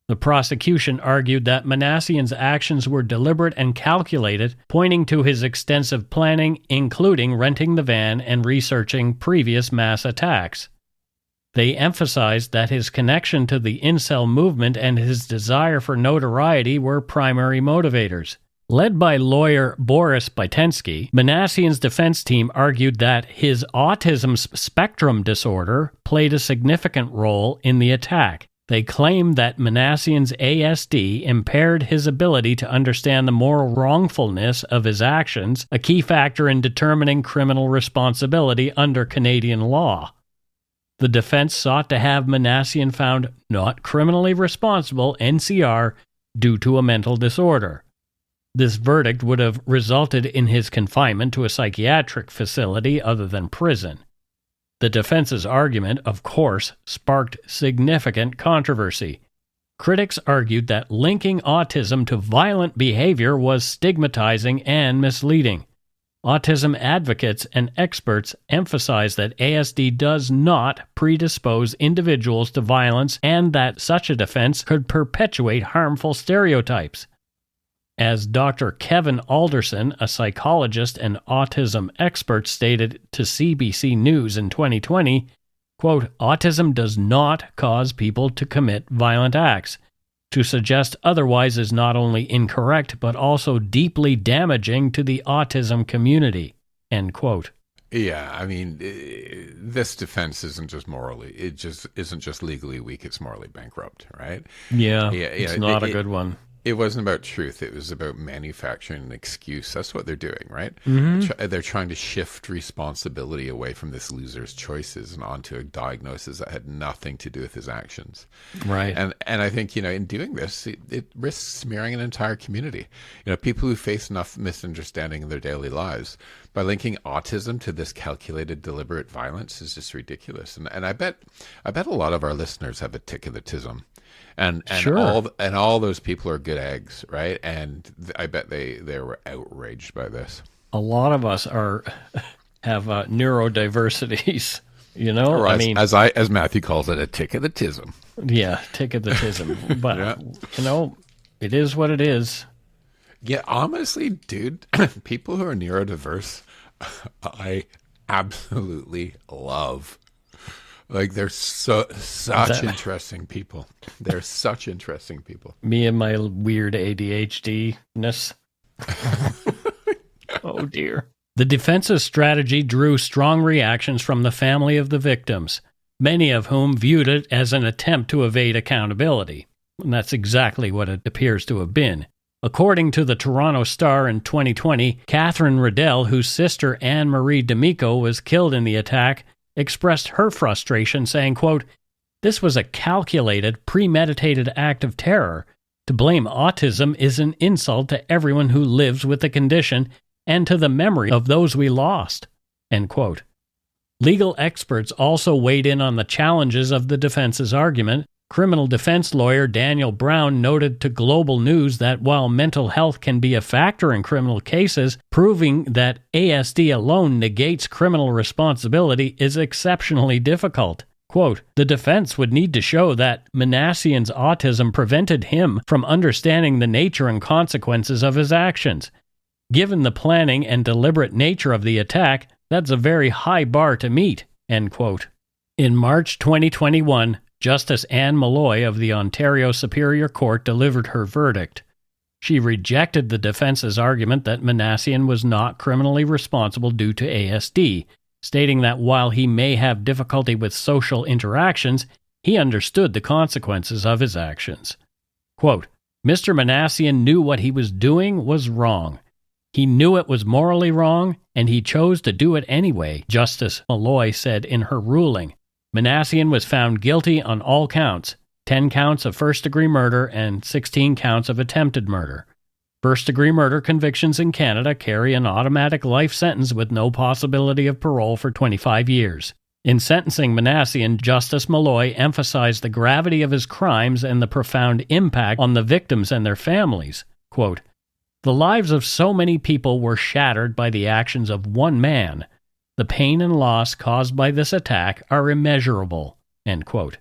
The prosecution argued that Minassian's actions were deliberate and calculated, pointing to his extensive planning, including renting the van and researching previous mass attacks. They emphasized that his connection to the incel movement and his desire for notoriety were primary motivators. Led by lawyer Boris Bytensky, Minassian's defense team argued that his autism spectrum disorder played a significant role in the attack. They claimed that Minassian's ASD impaired his ability to understand the moral wrongfulness of his actions, a key factor in determining criminal responsibility under Canadian law. The defense sought to have Minassian found not criminally responsible, NCR, due to a mental disorder. This verdict would have resulted in his confinement to a psychiatric facility other than prison. The defense's argument, of course, sparked significant controversy. Critics argued that linking autism to violent behavior was stigmatizing and misleading. Autism advocates and experts emphasize that ASD does not predispose individuals to violence and that such a defense could perpetuate harmful stereotypes. As Dr. Kevin Alderson, a psychologist and autism expert, stated to CBC News in 2020, quote, "Autism does not cause people to commit violent acts. To suggest otherwise is not only incorrect, but also deeply damaging to the autism community," end quote. Yeah, I mean, this defense isn't just morally, it just isn't just legally weak, it's morally bankrupt, right? Yeah, it's not a good one. It wasn't about truth. It was about manufacturing an excuse. That's what they're doing, right? Mm-hmm. They're trying to shift responsibility away from this loser's choices and onto a diagnosis that had nothing to do with his actions. Right. And I think, in doing this, it risks smearing an entire community. People who face enough misunderstanding in their daily lives, by linking autism to this calculated, deliberate violence is just ridiculous. And I bet a lot of our listeners have a tick of the tism. And sure. all those people are good eggs, right? And I bet they were outraged by this. A lot of us have neurodiversities, Or I mean, as Matthew calls it, a tick of the tism. Yeah, tick of the tism. But yeah. It is what it is. Yeah, honestly, dude, people who are neurodiverse, I absolutely love. Like, they're such interesting people. They're such interesting people. Me and my weird ADHD-ness. Oh, dear. The defense's strategy drew strong reactions from the family of the victims, many of whom viewed it as an attempt to evade accountability. And that's exactly what it appears to have been. According to the Toronto Star in 2020, Catherine Riddell, whose sister Anne-Marie D'Amico was killed in the attack, expressed her frustration, saying, quote, "This was a calculated, premeditated act of terror. To blame autism is an insult to everyone who lives with the condition and to the memory of those we lost." End quote. Legal experts also weighed in on the challenges of the defense's argument. Criminal defense lawyer Daniel Brown noted to Global News that while mental health can be a factor in criminal cases, proving that ASD alone negates criminal responsibility is exceptionally difficult. Quote, the defense would need to show that Minassian's autism prevented him from understanding the nature and consequences of his actions. Given the planning and deliberate nature of the attack, that's a very high bar to meet. End quote. In March 2021, Justice Anne Malloy of the Ontario Superior Court delivered her verdict. She rejected the defense's argument that Minassian was not criminally responsible due to ASD, stating that while he may have difficulty with social interactions, he understood the consequences of his actions. Quote, Mr. Minassian knew what he was doing was wrong. He knew it was morally wrong, and he chose to do it anyway, Justice Malloy said in her ruling. Minassian was found guilty on all counts, 10 counts of first-degree murder and 16 counts of attempted murder. First-degree murder convictions in Canada carry an automatic life sentence with no possibility of parole for 25 years. In sentencing Minassian, Justice Malloy emphasized the gravity of his crimes and the profound impact on the victims and their families. Quote, the lives of so many people were shattered by the actions of one man. The pain and loss caused by this attack are immeasurable. End quote.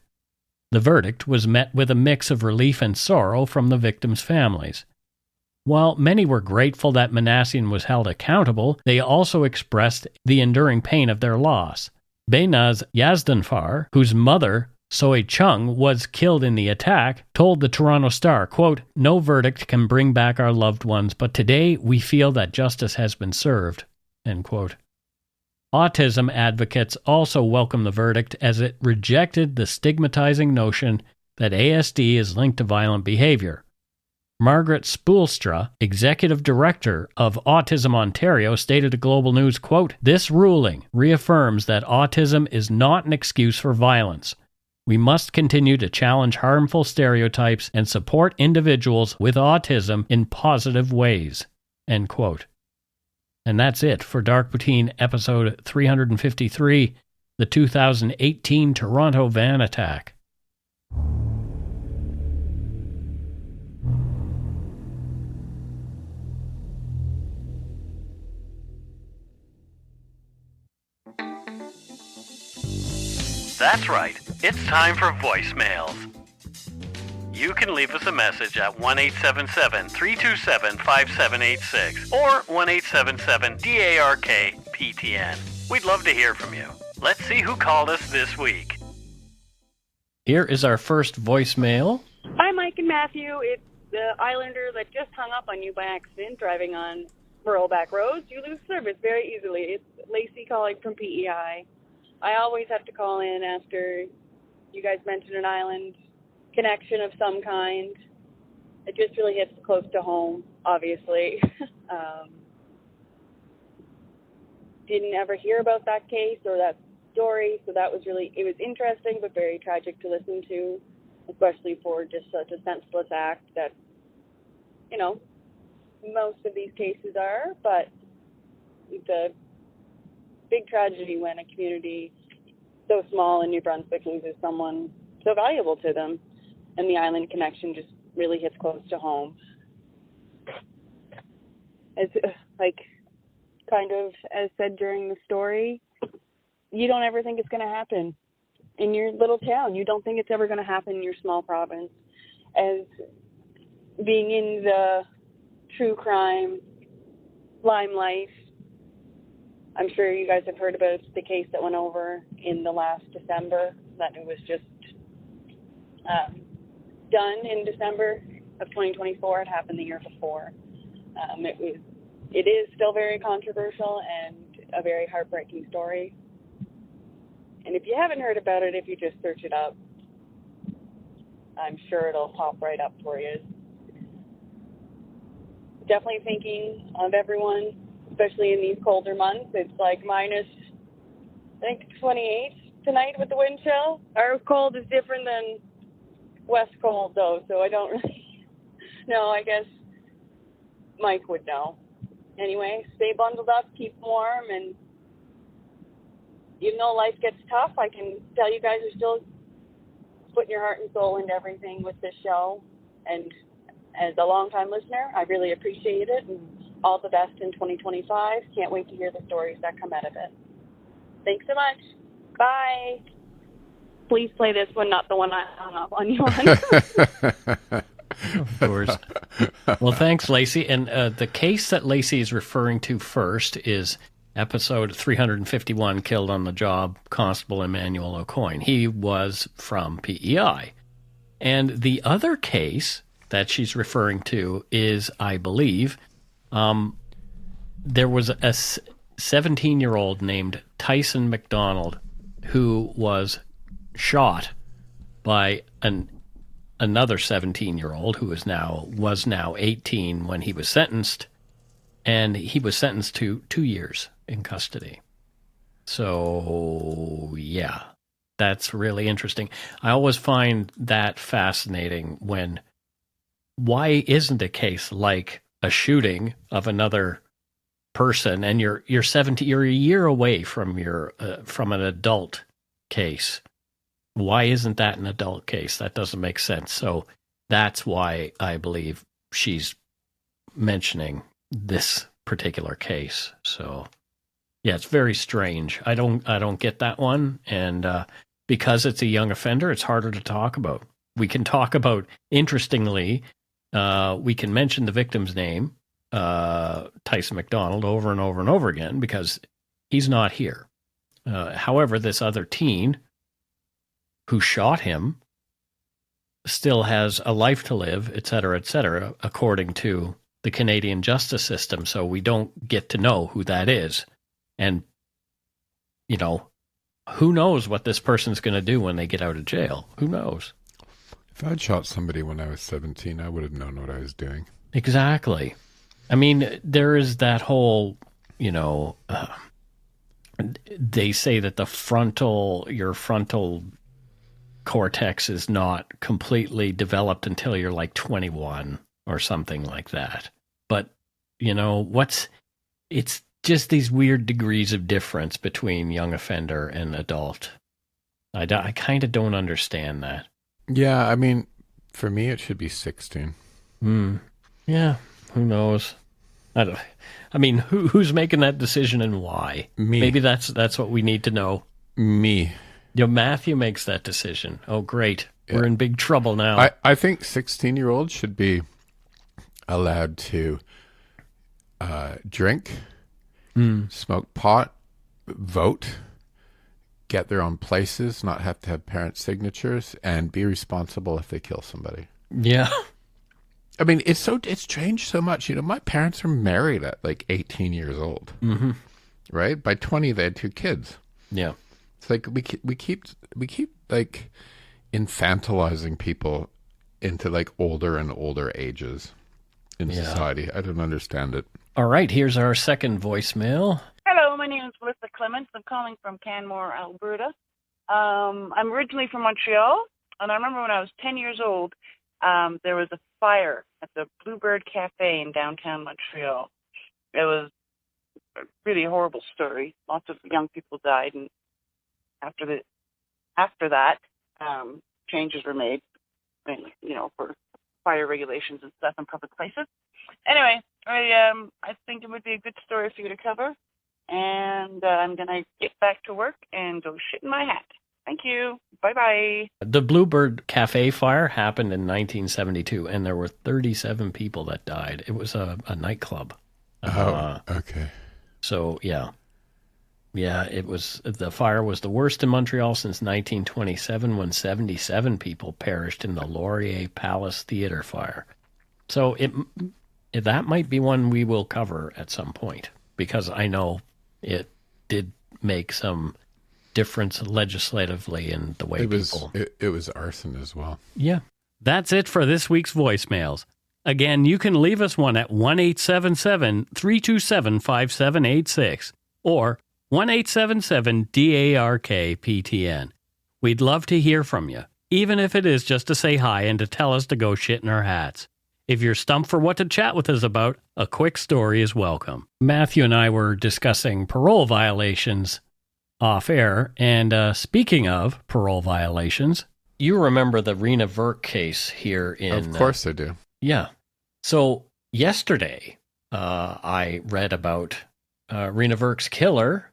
The verdict was met with a mix of relief and sorrow from the victims' families. While many were grateful that Minassian was held accountable, they also expressed the enduring pain of their loss. Behnaz Yazdanfar, whose mother, Soy Chung, was killed in the attack, told the Toronto Star, quote, no verdict can bring back our loved ones, but today we feel that justice has been served. End quote. Autism advocates also welcome the verdict as it rejected the stigmatizing notion that ASD is linked to violent behavior. Margaret Spoelstra, executive director of Autism Ontario, stated to Global News, quote, this ruling reaffirms that autism is not an excuse for violence. We must continue to challenge harmful stereotypes and support individuals with autism in positive ways. End quote. And that's it for Dark Poutine episode 353, the 2018 Toronto van attack. That's right, it's time for voicemails. You can leave us a message at 1-877-327-5786 or 1-877-DARK-PTN. We'd love to hear from you. Let's see who called us this week. Here is our first voicemail. Hi, Mike and Matthew. It's the Islander that just hung up on you by accident driving on rural back roads. You lose service very easily. It's Lacey calling from PEI. I always have to call in after you guys mention an island connection of some kind. It just really hits close to home, obviously. Didn't ever hear about that case or that story, so that was really, it was interesting but very tragic to listen to, especially for just such a senseless act that, you know, most of these cases are, but it's a big tragedy when a community so small in New Brunswick loses someone so valuable to them. And the island connection just really hits close to home. It's like, kind of as said during the story, you don't ever think it's going to happen in your little town. You don't think it's ever going to happen in your small province. As being in the true crime limelight, I'm sure you guys have heard about the case that went over in the last December, that it was just done in December of 2024. It happened the year before. It is still very controversial and a very heartbreaking story. And if you haven't heard about it, if you just search it up, I'm sure it'll pop right up for you. Definitely thinking of everyone, especially in these colder months. It's like minus, I think, 28 tonight with the wind chill. Our cold is different than West cold, though, so I don't really know. I guess Mike would know. Anyway, stay bundled up, keep warm, and even though life gets tough, I can tell you guys are still putting your heart and soul into everything with this show. And as a longtime listener, I really appreciate it. And all the best in 2025. Can't wait to hear the stories that come out of it. Thanks so much. Bye. Please play this one, not the one I hung up on you on. Of course. Well, thanks, Lacey. And the case that Lacey is referring to first is episode 351, Killed on the Job, Constable Emmanuel O'Coin. He was from PEI. And the other case that she's referring to is, I believe, there was a 17-year-old named Tyson McDonald who was shot by another 17-year-old who was now 18 when he was sentenced, and he was sentenced to 2 years in custody. So, yeah, that's really interesting. I always find that fascinating why isn't a case like a shooting of another person, and you're a year away from from an adult case. Why isn't that an adult case? That doesn't make sense. So that's why I believe she's mentioning this particular case. So yeah, it's very strange. I don't get that one, and because it's a young offender, it's harder to talk about. We can talk about, interestingly, we can mention the victim's name, Tyson McDonald, over and over and over again because he's not here. However, this other teen who shot him still has a life to live, et cetera, according to the Canadian justice system. So we don't get to know who that is. And, who knows what this person's going to do when they get out of jail? Who knows? If I'd shot somebody when I was 17, I would have known what I was doing. Exactly. I mean, there is that whole, they say that your frontal cortex is not completely developed until you're like 21 or something like that. But, it's just these weird degrees of difference between young offender and adult. I kind of don't understand that. Yeah, I mean, for me, it should be 16. Yeah, who knows? Who's making that decision and why? Me. Maybe that's what we need to know. Me. Matthew makes that decision. Oh, great. Yeah. We're in big trouble now. I think 16-year-olds should be allowed to drink, smoke pot, vote, get their own places, not have to have parent signatures, and be responsible if they kill somebody. Yeah. I mean, it's changed so much. My parents were married at like 18 years old, right? By 20, they had 2 kids. Yeah. It's like we keep like infantilizing people into like older and older ages in society. I don't understand it. All right, here's our second voicemail. Hello, my name is Melissa Clements. I'm calling from Canmore, Alberta. I'm originally from Montreal, and I remember when I was 10 years old, there was a fire at the Bluebird Cafe in downtown Montreal. It was a really horrible story. Lots of young people died, and after that, changes were made, for fire regulations and stuff in public places. Anyway, I think it would be a good story for you to cover, and I'm going to get back to work and go shit in my hat. Thank you. Bye-bye. The Bluebird Cafe fire happened in 1972, and there were 37 people that died. It was a nightclub. Okay. So, yeah. Yeah, the fire was the worst in Montreal since 1927, when 77 people perished in the Laurier Palace Theatre fire. So that might be one we will cover at some point, because I know it did make some difference legislatively in the way people... It was arson as well. Yeah. That's it for this week's voicemails. Again, you can leave us one at 1-877-327-5786 or 1-877-DARK-PTN. We'd love to hear from you, even if it is just to say hi and to tell us to go shit in our hats. If you're stumped for what to chat with us about, a quick story is welcome. Matthew and I were discussing parole violations off air. And speaking of parole violations, you remember the Rena Verk case here in... Of course I do. Yeah. So yesterday, I read about Rena Verk's killer.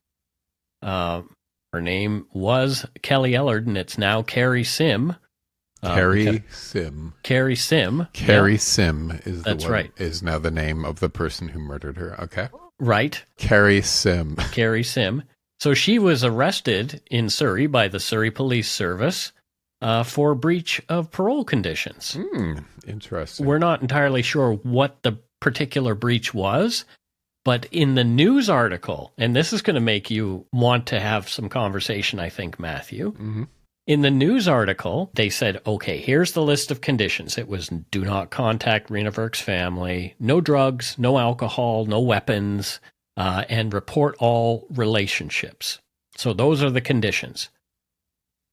Her name was Kelly Ellard, and it's now Carrie Sim. Carrie Sim. Carrie Sim. Carrie Sim That's right. Is now the name of the person who murdered her. Okay. Right. Carrie Sim. Carrie Sim. So she was arrested in Surrey by the Surrey Police Service for breach of parole conditions. Interesting. We're not entirely sure what the particular breach was, but in the news article, and this is going to make you want to have some conversation, I think, Matthew. Mm-hmm. In the news article, they said, okay, here's the list of conditions. It was do not contact Rena Verk's family, no drugs, no alcohol, no weapons, and report all relationships. So those are the conditions.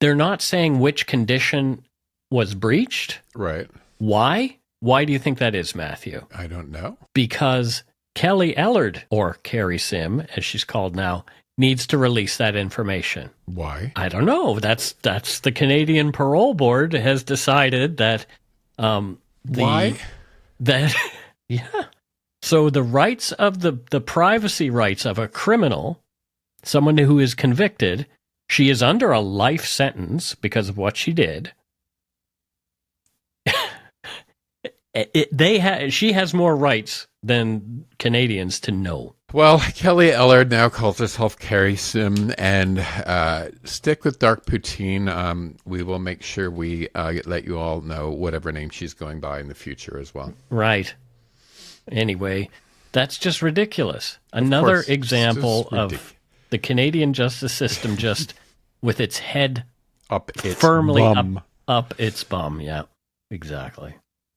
They're not saying which condition was breached. Right. Why? Why do you think that is, Matthew? I don't know. Because Kelly Ellard, or Carrie Sim, as she's called now, needs to release that information. Why? I don't know. That's the Canadian Parole Board has decided that. Why? That yeah. So the rights of the privacy rights of a criminal, someone who is convicted, she is under a life sentence because of what she did. She has more rights than Canadians to know. Well, Kelly Ellard now calls herself Carrie Sim, and stick with Dark Poutine. We will make sure we let you all know whatever name she's going by in the future as well. Right. Anyway, that's just ridiculous. Another example of the Canadian justice system just with its head up its firmly bum. Up its bum. Yeah, exactly.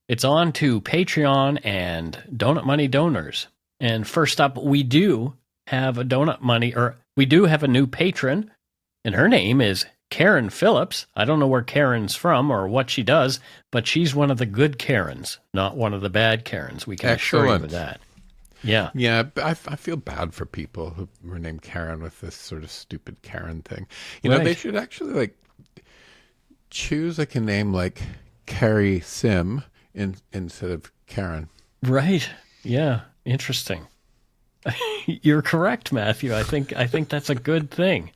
It's on to Patreon and Donut Money donors. And first up, we do have a we do have a new patron, and her name is Karen Phillips. I don't know where Karen's from or what she does, but she's one of the good Karens, not one of the bad Karens. We can assure you of that. Yeah. Yeah, I feel bad for people who were named Karen with this sort of stupid Karen thing. You know, they should actually choose a name like Carrie Sim instead of Karen. Right. Yeah. Interesting. You're correct, Matthew. I think that's a good thing.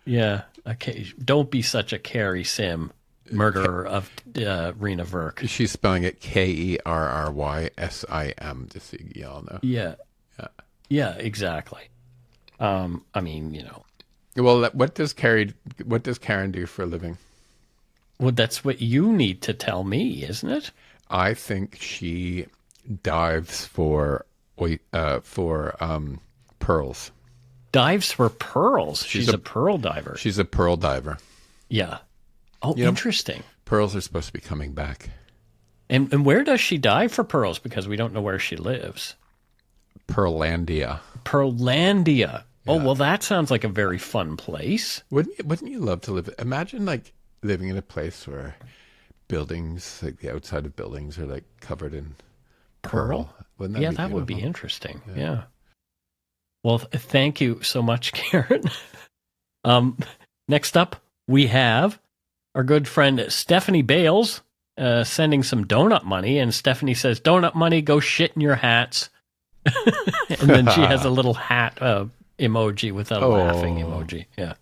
Yeah. Okay. Don't be such a Carrie Sim, murderer of Rena Verk. She's spelling it Kerrysim, just so you all know. Yeah. Yeah. Exactly. I mean, you know. Well, what does Karen do for a living? Well, that's what you need to tell me, isn't it? I think she dives for pearls. Dives for pearls. She's a pearl diver. She's a pearl diver. Yeah. Oh, interesting. Pearls are supposed to be coming back. And where does she dive for pearls? Because we don't know where she lives. Pearlandia. Pearlandia. Oh, well, that sounds like a very fun place. Wouldn't you love to live? Imagine living in a place where buildings, the outside of buildings, are covered in pearl. Wouldn't that be beautiful? Would be interesting. Yeah. Well, thank you so much, Karen. Next up, we have our good friend Stephanie Bales sending some donut money, and Stephanie says, "Donut money, go shit in your hats." And then she has a little hat emoji with a laughing emoji. Yeah.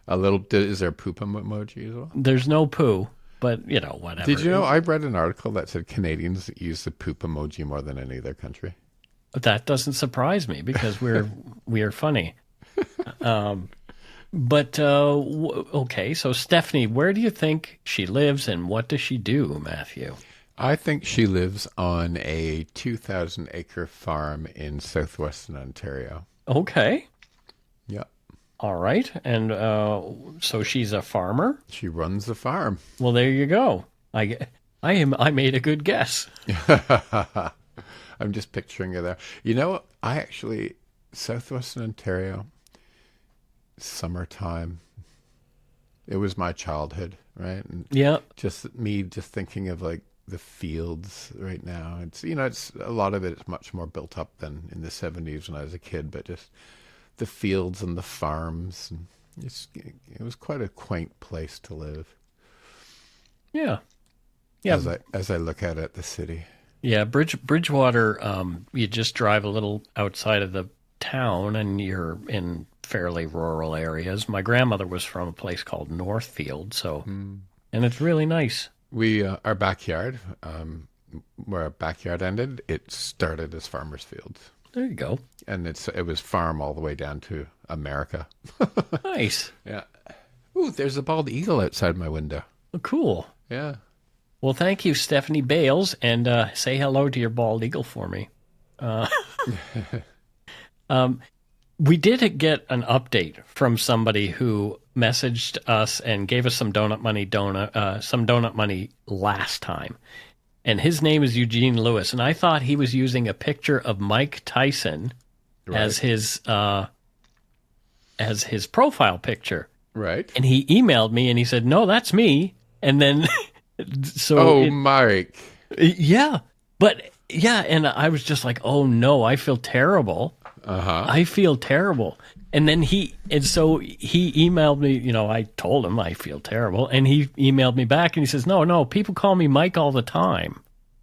Is there a poop emoji as well? There's no poo, but whatever. Did you know I read an article that said Canadians use the poop emoji more than any other country? That doesn't surprise me because we are funny. But okay, so Stephanie, where do you think she lives and what does she do, Matthew? I think she lives on a 2,000-acre farm in southwestern Ontario. Okay. Yeah. All right. And so she's a farmer? She runs the farm. Well, there you go. I made a good guess. I'm just picturing her there. Southwestern Ontario, summertime, it was my childhood, right? And yeah. Just thinking of the fields right now. It's a lot of it is much more built up than in the 70s when I was a kid, but just the fields and the farms. And it was quite a quaint place to live. Yeah. Yeah. As I look at the city. Yeah, Bridgewater, you just drive a little outside of the town and you're in fairly rural areas. My grandmother was from a place called Northfield, and it's really nice. Our backyard, where our backyard ended, it started as farmers' fields. There you go. And it was farm all the way down to America. Nice. Yeah. Ooh, there's a bald eagle outside my window. Oh, cool. Yeah. Well, thank you, Stephanie Bales, and say hello to your bald eagle for me. We did get an update from somebody who messaged us and gave us some donut money last time. And his name is Eugene Lewis, and I thought he was using a picture of Mike Tyson as his profile picture. Right. And he emailed me and he said, "No, that's me." And then Mike. Yeah. But yeah, and I was just like, "Oh no, I feel terrible." I feel terrible. And then he emailed me, I told him I feel terrible, and he emailed me back and he says, no, people call me Mike all the time.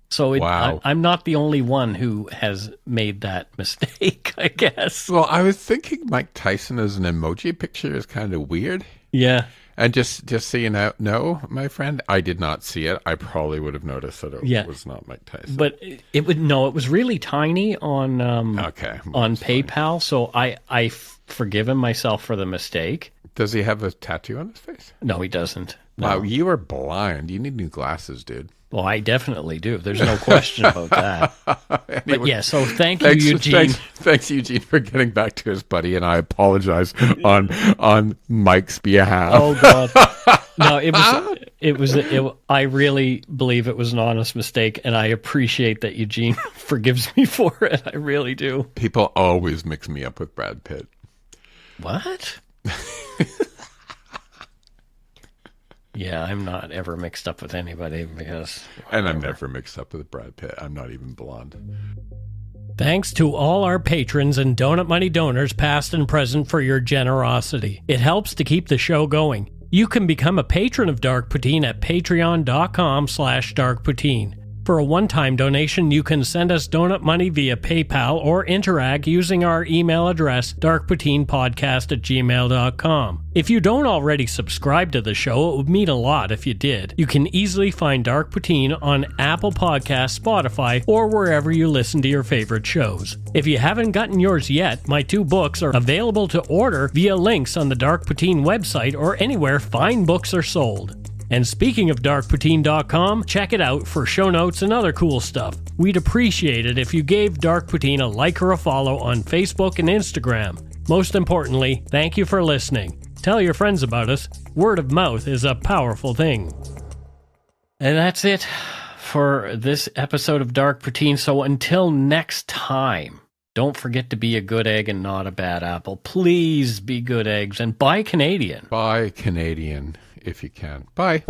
So I'm not the only one who has made that mistake, I guess. Well, I was thinking Mike Tyson as an emoji picture is kind of weird. Yeah. And just so you know, no, my friend, I did not see it. I probably would have noticed that it was not Mike Tyson. But it was really tiny on PayPal, so I forgiven myself for the mistake. Does he have a tattoo on his face? No, he doesn't. No. Wow, you are blind. You need new glasses, dude. Well, I definitely do. There's no question about that. Anyway, but yeah, so thanks, Eugene. Thanks, Eugene, for getting back to his buddy, and I apologize on Mike's behalf. Oh God, no, I really believe it was an honest mistake, and I appreciate that Eugene forgives me for it. I really do. People always mix me up with Brad Pitt. What? Yeah, I'm not ever mixed up with anybody because... And I'm never mixed up with Brad Pitt. I'm not even blonde. Thanks to all our patrons and Donut Money donors, past and present, for your generosity. It helps to keep the show going. You can become a patron of Dark Poutine at patreon.com/darkpoutine. For a one-time donation, you can send us donut money via PayPal or interact using our email address, darkpoutinepodcast@gmail.com. If you don't already subscribe to the show, it would mean a lot if you did. You can easily find Dark Poutine on Apple Podcasts, Spotify, or wherever you listen to your favorite shows. If you haven't gotten yours yet, my 2 books are available to order via links on the Dark Poutine website or anywhere fine books are sold. And speaking of darkpoutine.com, check it out for show notes and other cool stuff. We'd appreciate it if you gave Dark Poutine a like or a follow on Facebook and Instagram. Most importantly, thank you for listening. Tell your friends about us. Word of mouth is a powerful thing. And that's it for this episode of Dark Poutine. So until next time, don't forget to be a good egg and not a bad apple. Please be good eggs and buy Canadian. Buy Canadian if you can. Bye.